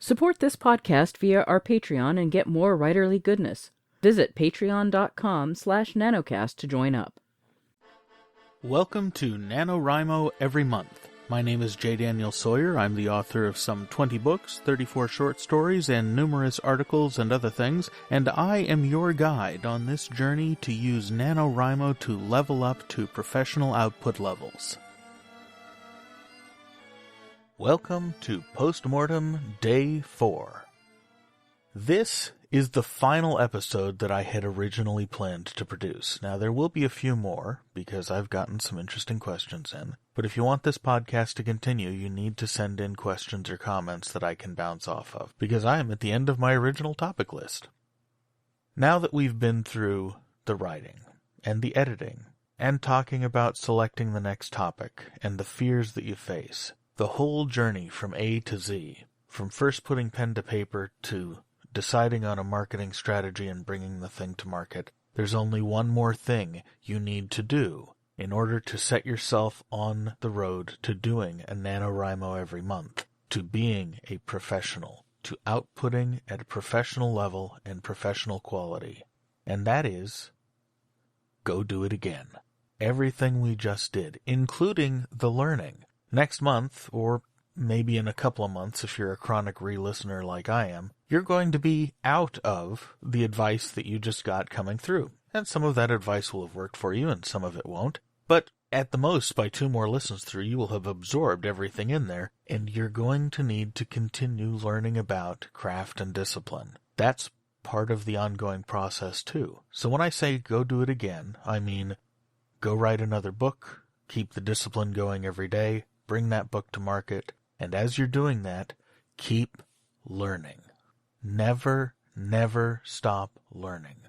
Support this podcast via our Patreon and get more writerly goodness. Visit patreon.com/nanocast to join up. Welcome to NaNoWriMo Every Month. My name is J. Daniel Sawyer. I'm the author of some 20 books, 34 short stories, and numerous articles and other things, and I am your guide on this journey to use NaNoWriMo to level up to professional output levels. Welcome to Postmortem Day 4. This is the final episode that I had originally planned to produce. Now, there will be a few more, because I've gotten some interesting questions in. But if you want this podcast to continue, you need to send in questions or comments that I can bounce off of, because I am at the end of my original topic list. Now that we've been through the writing, and the editing, and talking about selecting the next topic, and the fears that you face, the whole journey from A to Z, from first putting pen to paper to deciding on a marketing strategy and bringing the thing to market, there's only one more thing you need to do in order to set yourself on the road to doing a NaNoWriMo every month, to being a professional, to outputting at a professional level and professional quality. And that is, go do it again. Everything we just did, including the learning. Next month, or maybe in a couple of months if you're a chronic re-listener like I am, you're going to be out of the advice that you just got coming through. And some of that advice will have worked for you and some of it won't. But at the most, by 2 more listens through, you will have absorbed everything in there, and you're going to need to continue learning about craft and discipline. That's part of the ongoing process too. So when I say go do it again, I mean go write another book, keep the discipline going every day, bring that book to market, and as you're doing that, keep learning. Never, never stop learning.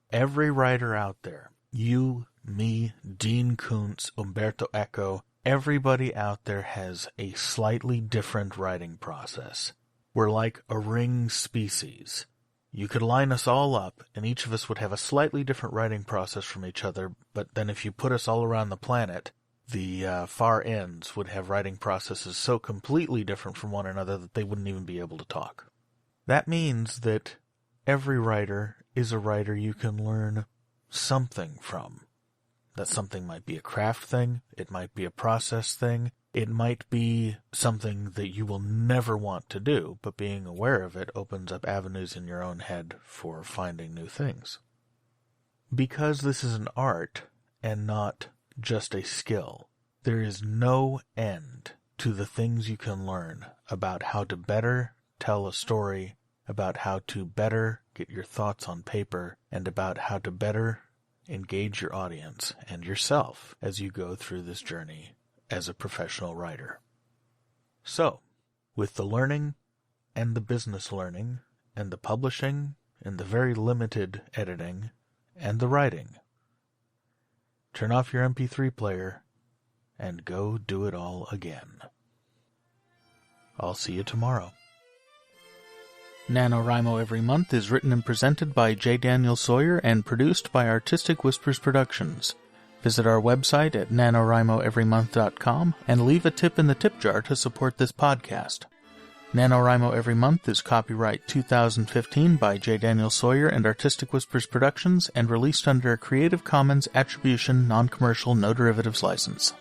Every writer out there, you, me, Dean Koontz, Umberto Eco, everybody out there has a slightly different writing process. We're like a ring species. You could line us all up, and each of us would have a slightly different writing process from each other, but then if you put us all around the planet, the far ends would have writing processes so completely different from one another that they wouldn't even be able to talk. That means that every writer is a writer you can learn something from. That something might be a craft thing, it might be a process thing, it might be something that you will never want to do, but being aware of it opens up avenues in your own head for finding new things. Because this is an art and not just a skill, there is no end to the things you can learn about how to better tell a story, about how to better get your thoughts on paper, and about how to better engage your audience and yourself as you go through this journey as a professional writer. So, with the learning and the business learning and the publishing and the very limited editing and the writing, turn off your MP3 player and go do it all again. I'll see you tomorrow. NaNoWriMo Every Month is written and presented by J. Daniel Sawyer and produced by Artistic Whispers Productions. Visit our website at NaNoWriMoEveryMonth.com and leave a tip in the tip jar to support this podcast. NaNoWriMo Every Month is copyright 2015 by J. Daniel Sawyer and Artistic Whispers Productions and released under a Creative Commons Attribution Non-Commercial No Derivatives license.